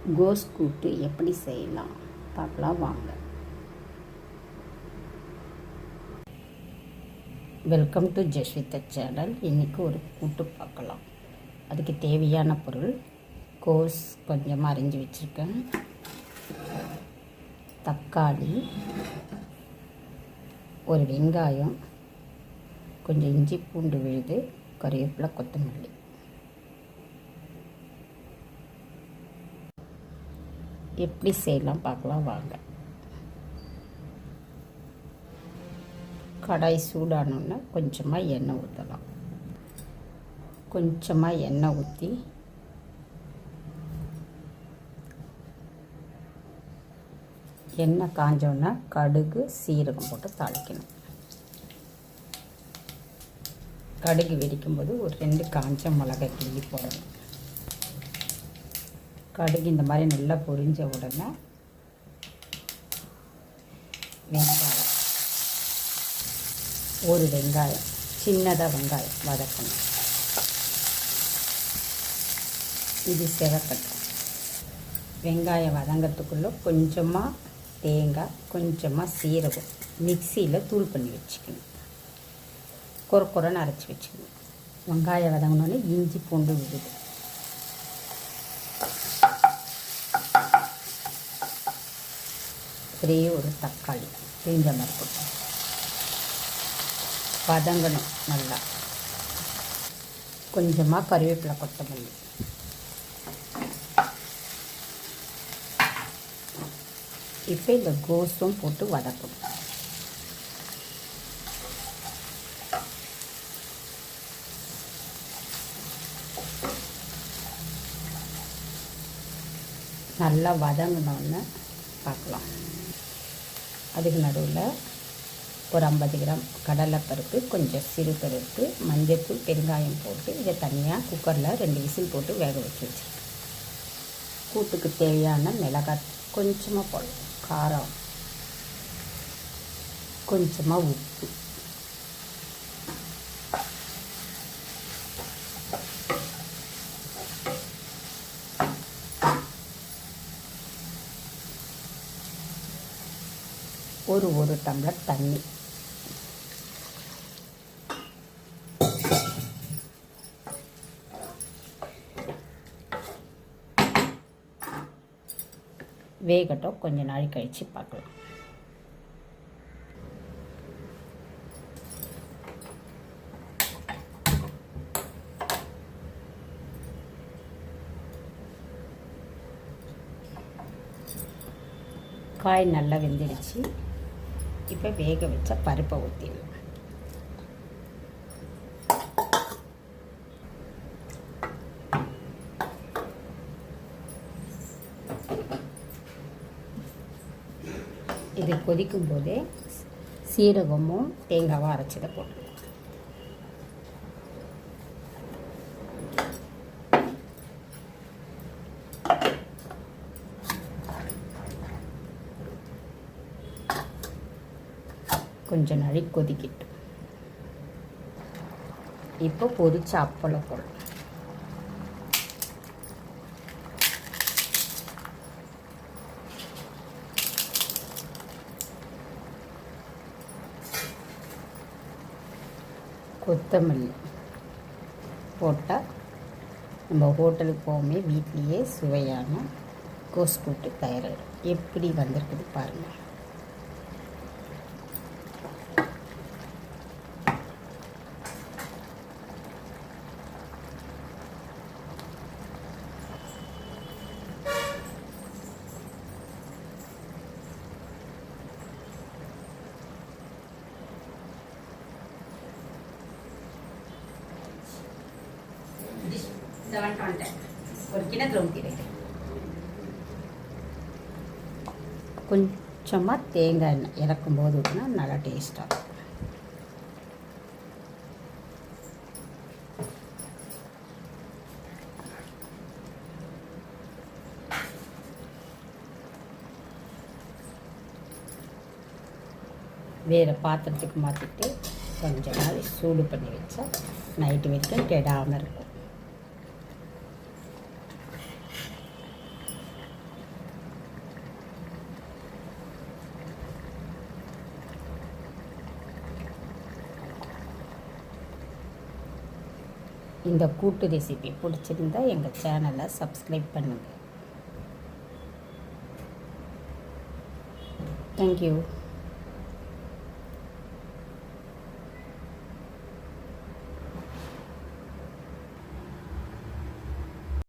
கோஸ் கூட்டு எப்படி செய்யலாம் பார்க்கலாம் வாங்க. Welcome to Jasvitha channel. இன்றைக்கி ஒரு கூட்டு பார்க்கலாம். அதுக்கு தேவையான பொருள் கோஸ் கொஞ்சமாக அரிஞ்சு வச்சுருக்கேன், தக்காளி, ஒரு வெங்காயம், கொஞ்சம் இஞ்சி பூண்டு விழுது, கறிவேப்பிலை, கொத்தமல்லி. எப்படி செய்யலாம் பார்க்கலாம் வாங்க. கடாய் சூடானோன்னா கொஞ்சமாக எண்ணெய் ஊற்றலாம். கொஞ்சமாக எண்ணெய் ஊற்றி எண்ணெய் காஞ்சோன்னா கடுகு சீரகம் போட்டு தாளிக்கணும். கடுகு வெடிக்கும்போது ஒரு 2 காஞ்ச மிளகாய் கிள்ளி போடணும். கடுகு இந்த மாதிரி நல்லா பொரிஞ்ச உடனே வெங்காயம், ஒரு வெங்காயம் சின்னதாக வெங்காயம் வதக்கணும். இது சிவக்கட்டும். வெங்காயம் வதங்கிறதுக்குள்ளே கொஞ்சமாக தேங்காய், கொஞ்சமாக சீரகம் மிக்சியில் தூள் பண்ணி வச்சுக்கணும். குறன்னு அரைச்சி வச்சுக்கணும். வெங்காயம் வதங்கினோடனே இஞ்சி பூண்டு விழுது, ஒரே ஒரு தக்காளி பிழிஞ்ச மாதிரி போட்டு வதங்கணும் நல்லா. கொஞ்சமாக கறிவேப்பிலை, கொத்தமல்லி. இப்போ இந்த கோஸும் போட்டு வதக்கணும். நல்லா வதங்கினோன்னு பார்க்கலாம். அதுக்கு நடுவில் ஒரு 50 கிராம் கடலைப்பருப்பு, கொஞ்சம் சிறுபருப்பு, மஞ்சள்தூள், பெருங்காயம் போட்டு இதை தனியாக குக்கரில் 2 விசில் போட்டு வேக வச்சு வச்சுருக்கேன். கூட்டுக்கு தேவையான மிளகாய் கொஞ்சமாக போடணும், காரம், கொஞ்சமாக உப்பு, ஒரு டம்ளர் தண்ணி. வேகட்டும், கொஞ்ச நாள் கழித்து பார்க்கலாம். காய் நல்லா வெந்துடுச்சு. இப்போ வேக வச்ச பருப்பை ஊற்றிடலாம். இது கொதிக்கும் போதே சீரகமும் தேங்காவும் அரைச்சதை போட்டு கொஞ்சம் நாளை கொதிக்கிட்டு. இப்போ பொரிச்ச அப்பளம் போடணும். கொத்தமல்லி போட்டால் நம்ம ஹோட்டலுக்கு போகாமே வீட்லேயே சுவையான கோஸ் கூட்டு தயாராகிடும். எப்படி வந்திருக்குது பாருங்கள். ஒரு கிணத்துல ஊற்றி வைக்கிறேன். கொஞ்சமாக தேங்காய் எண்ணெய் இறக்கும்போது ஊற்றினா நல்லா டேஸ்ட்டாக இருக்கும். வேறு பாத்திரத்துக்கு மாற்றிட்டு கொஞ்ச நாள் சூடு பண்ணி வச்சா நைட்டு வரைக்கும் கெடாமல் இருக்கும். இந்த கூட்டு ரெசிபி பிடிச்சிருந்தா எங்கள் சேனலை சப்ஸ்கிரைப் பண்ணுங்கள். தேங்க்யூ.